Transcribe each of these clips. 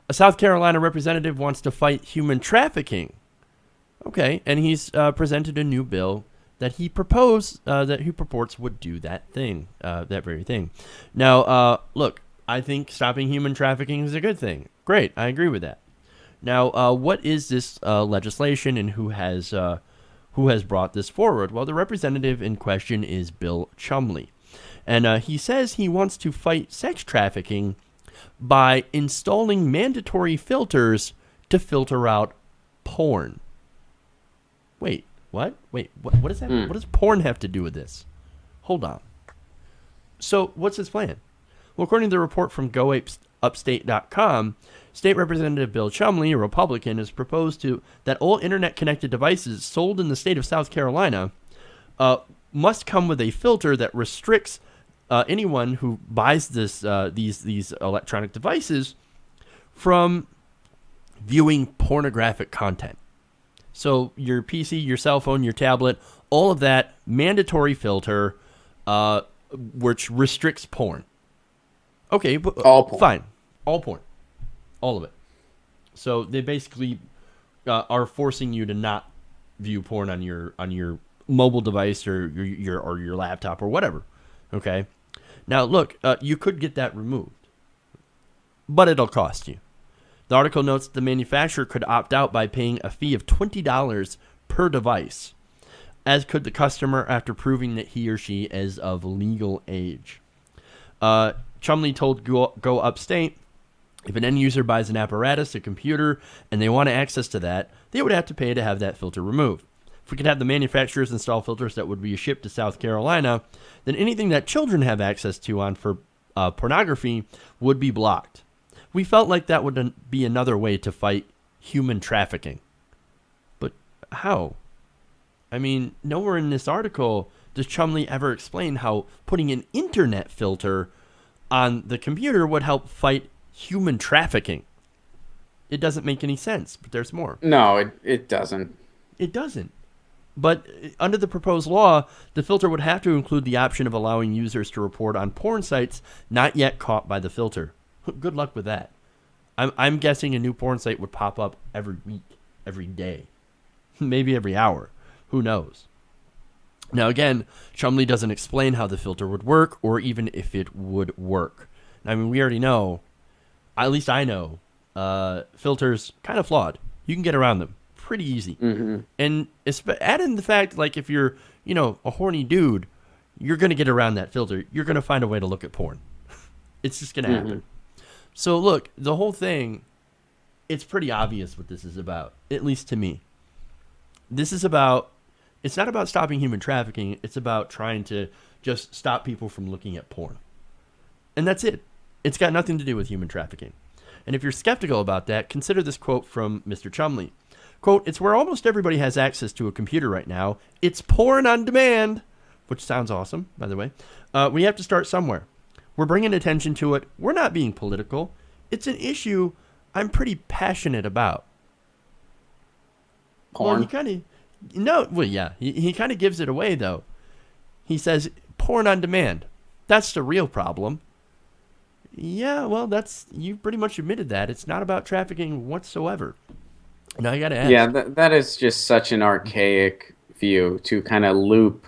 A South Carolina representative wants to fight human trafficking. Okay, and he's presented a new bill that he purports would do that thing, that very thing. Now, look, I think stopping human trafficking is a good thing. Great, I agree with that. Now, what is this legislation, and who has brought this forward? Well, the representative in question is Bill Chumley, and he says he wants to fight sex trafficking by installing mandatory filters to filter out porn. Wait, what? Wait, what is that? What does porn have to do with this? Hold on. So, what's his plan? Well, according to the report from GoUpstate.com, State Representative Bill Chumley, a Republican, has proposed that all internet-connected devices sold in the state of South Carolina must come with a filter that restricts anyone who buys these electronic devices from viewing pornographic content. So your PC, your cell phone, your tablet, all of that mandatory filter, which restricts porn. Okay, but All porn. fine, all porn, all of it. So they basically are forcing you to not view porn on your mobile device or your laptop or whatever. Okay, now look, you could get that removed, but it'll cost you. The article notes the manufacturer could opt out by paying a fee of $20 per device, as could the customer after proving that he or she is of legal age. Chumley told Go Upstate, if an end user buys an apparatus, a computer, and they want access to that, they would have to pay to have that filter removed. If we could have the manufacturers install filters that would be shipped to South Carolina, then anything that children have access to on for pornography would be blocked. We felt like that would be another way to fight human trafficking. But how? I mean, nowhere in this article does Chumley ever explain how putting an internet filter on the computer would help fight human trafficking. It doesn't make any sense, but there's more. No, it doesn't. It doesn't. But under the proposed law, the filter would have to include the option of allowing users to report on porn sites not yet caught by the filter. Good luck with that. I'm guessing a new porn site would pop up every week, every day, maybe every hour. Who knows? Now, again, Chumley doesn't explain how the filter would work or even if it would work. I mean, we already know, at least I know, filters kind of flawed. You can get around them pretty easy. Mm-hmm. And add in the fact, like, if you're, a horny dude, you're going to get around that filter. You're going to find a way to look at porn. It's just going to happen. So, look, the whole thing, it's pretty obvious what this is about, at least to me. This is about, it's not about stopping human trafficking. It's about trying to just stop people from looking at porn. And that's it. It's got nothing to do with human trafficking. And if you're skeptical about that, consider this quote from Mr. Chumley. Quote, "It's where almost everybody has access to a computer right now. It's porn on demand," which sounds awesome, by the way. We have to start somewhere. We're bringing attention to it. We're not being political. It's an issue I'm pretty passionate about. Porn? Well, he kind of gives it away, though. He says, porn on demand. That's the real problem. Yeah, well, you pretty much admitted that. It's not about trafficking whatsoever. Now I got to ask. Yeah, that is just such an archaic view to kind of loop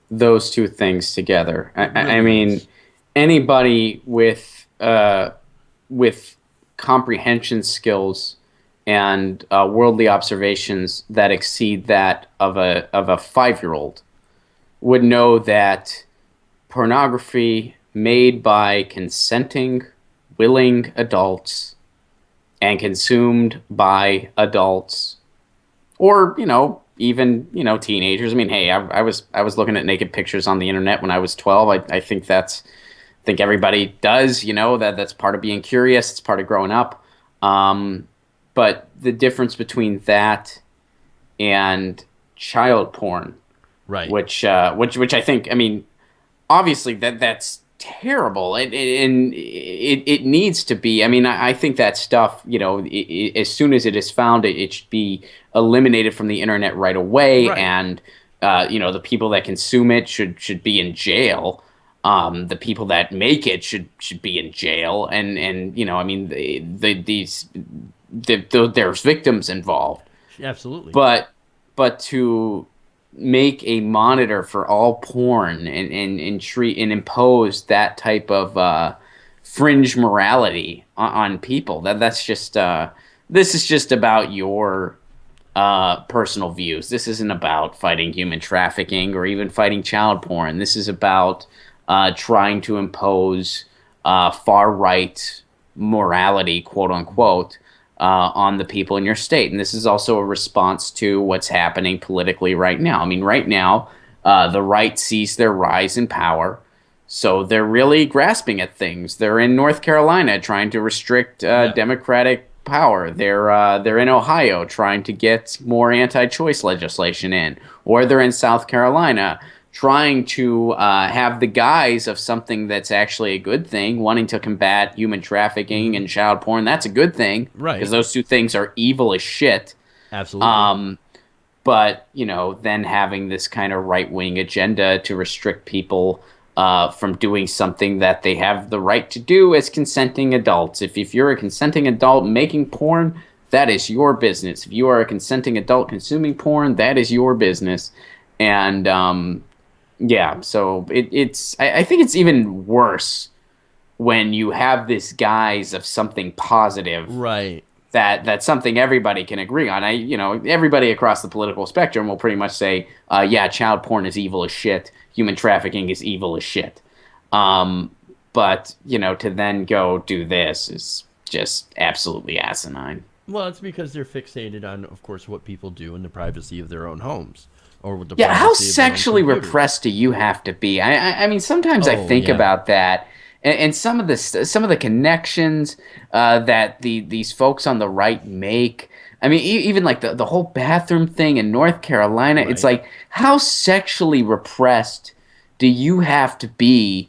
those two things together. I mean, anybody with comprehension skills and worldly observations that exceed that of a 5-year-old would know that pornography made by consenting, willing adults and consumed by adults, or even teenagers. I mean, hey, I was looking at naked pictures on the internet when I was 12. I think everybody does. That's part of being curious. It's part of growing up. But the difference between that and child porn, Right. which I think, I mean, obviously that's terrible, and it needs to be. I mean, I think that stuff, as soon as it is found, it should be eliminated from the internet right away, Right. and the people that consume it should be in jail. The people that make it should be in jail, and I mean, there's victims involved, Absolutely. but to make a monitor for all porn and treat and impose that type of fringe morality on people, that's just this is just about your personal views. This isn't about fighting human trafficking or even fighting child porn. This is about trying to impose far right morality, quote unquote, on the people in your state. And this is also a response to what's happening politically right now. I mean, right now, the right sees their rise in power. So they're really grasping at things. They're in North Carolina trying to restrict Yeah. Democratic power. They're in Ohio trying to get more anti-choice legislation in, or they're in South Carolina trying to have the guise of something that's actually a good thing, wanting to combat human trafficking and child porn. That's a good thing, Right. because those two things are evil as shit. Absolutely. But then having this kind of right-wing agenda to restrict people from doing something that they have the right to do as consenting adults. If you're a consenting adult making porn, that is your business. If you are a consenting adult consuming porn, that is your business. And yeah, so I think it's even worse when you have this guise of something positive, Right. that's something everybody can agree on. Everybody across the political spectrum will pretty much say, yeah, child porn is evil as shit. Human trafficking is evil as shit. But to then go do this is just absolutely asinine. Well, it's because they're fixated on, of course, what people do in the privacy of their own homes or with the Yeah, how privacy of their own sexually computers. repressed do you have to be? I mean, sometimes I Oh, think yeah. about that, and some of the connections that these folks on the right make. I mean, even like the whole bathroom thing in North Carolina. It's Right. like, how sexually repressed do you have to be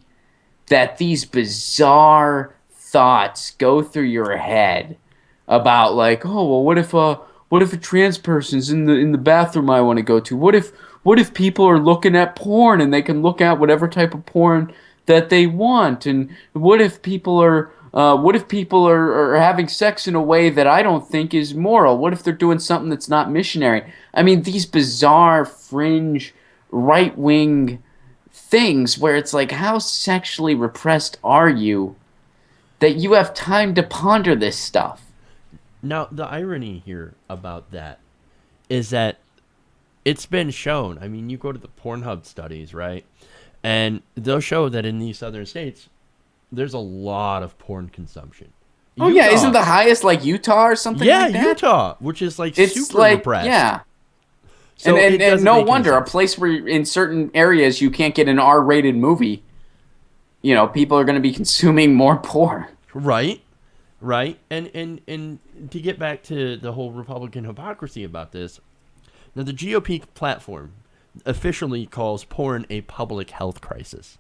that these bizarre thoughts go through your head about, like, oh well, what if a trans person's in the bathroom I want to go to? What if people are looking at porn and they can look at whatever type of porn that they want? And what if people are having sex in a way that I don't think is moral? What if they're doing something that's not missionary? I mean, these bizarre fringe right wing things where it's like, how sexually repressed are you that you have time to ponder this stuff? Now, the irony here about that is that it's been shown. I mean, you go to the Pornhub studies, right? And they'll show that in these southern states, there's a lot of porn consumption. Oh yeah, isn't Utah. the highest like Utah or something Yeah, like that? Utah, which is like It's super like, repressed. yeah. And, So and it and doesn't no make any wonder, a sense. place where in certain areas you can't get an R-rated movie, people are going to be consuming more porn. Right? Right? And to get back to the whole Republican hypocrisy about this, now the GOP platform officially calls porn a public health crisis.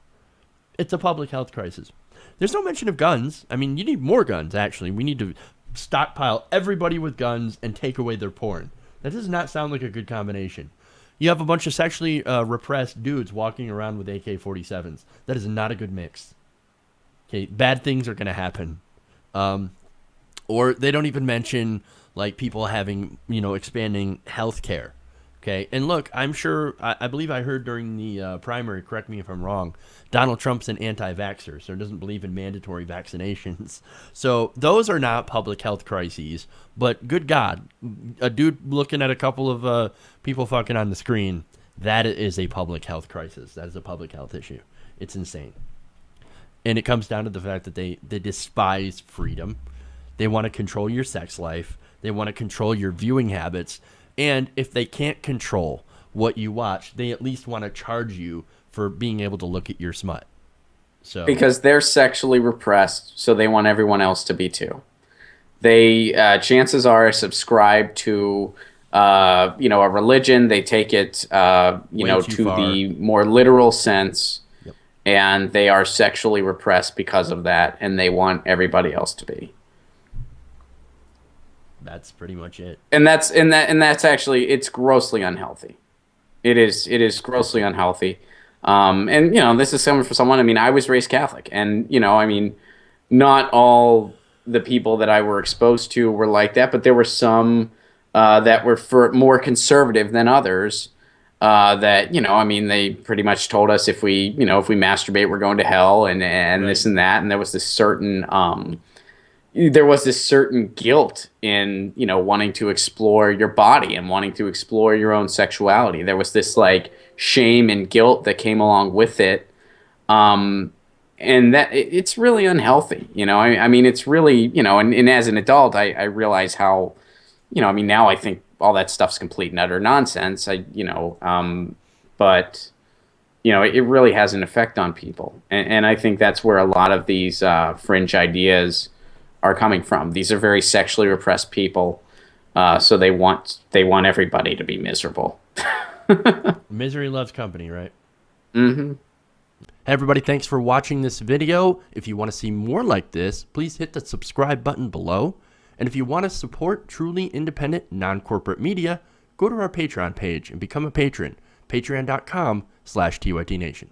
It's a public health crisis. There's no mention of guns. I mean, you need more guns, actually. We need to stockpile everybody with guns and take away their porn. That does not sound like a good combination. You have a bunch of sexually repressed dudes walking around with AK-47s. That is not a good mix. Okay, bad things are going to happen. Or they don't even mention like people having, expanding health care. Okay, and look, I'm sure, I believe I heard during the primary, correct me if I'm wrong, Donald Trump's an anti-vaxxer, so he doesn't believe in mandatory vaccinations. So those are not public health crises, but good God, a dude looking at a couple of people fucking on the screen, that is a public health crisis. That is a public health issue. It's insane. And it comes down to the fact that they despise freedom. They want to control your sex life. They want to control your viewing habits. And if they can't control what you watch, they at least want to charge you for being able to look at your smut. So Because they're sexually repressed, so they want everyone else to be too. They chances are subscribe to a religion. They take it way too to far. the more literal sense, Yep. and they are sexually repressed because of that, and they want everybody else to be. That's pretty much it. And that's actually, it's grossly unhealthy. It is grossly unhealthy. And this is someone for someone. I mean, I was raised Catholic, and I mean, not all the people that I were exposed to were like that, but there were some that were more conservative than others. That I mean, they pretty much told us if we masturbate, we're going to hell, and Right. this and that, and there was this certain guilt in wanting to explore your body and wanting to explore your own sexuality. There was this like shame and guilt that came along with it, and that it's really unhealthy. I mean, it's really and as an adult, I realize how I mean, now I think all that stuff's complete and utter nonsense. But it really has an effect on people, and I think that's where a lot of these fringe ideas are coming from. These are very sexually repressed people, so they want everybody to be miserable. Misery loves company, right? Mm-hmm. Hey everybody, thanks for watching this video. If you want to see more like this, please hit the subscribe button below. And if you want to support truly independent, non-corporate media, go to our Patreon page and become a patron. Patreon.com/TYTNation.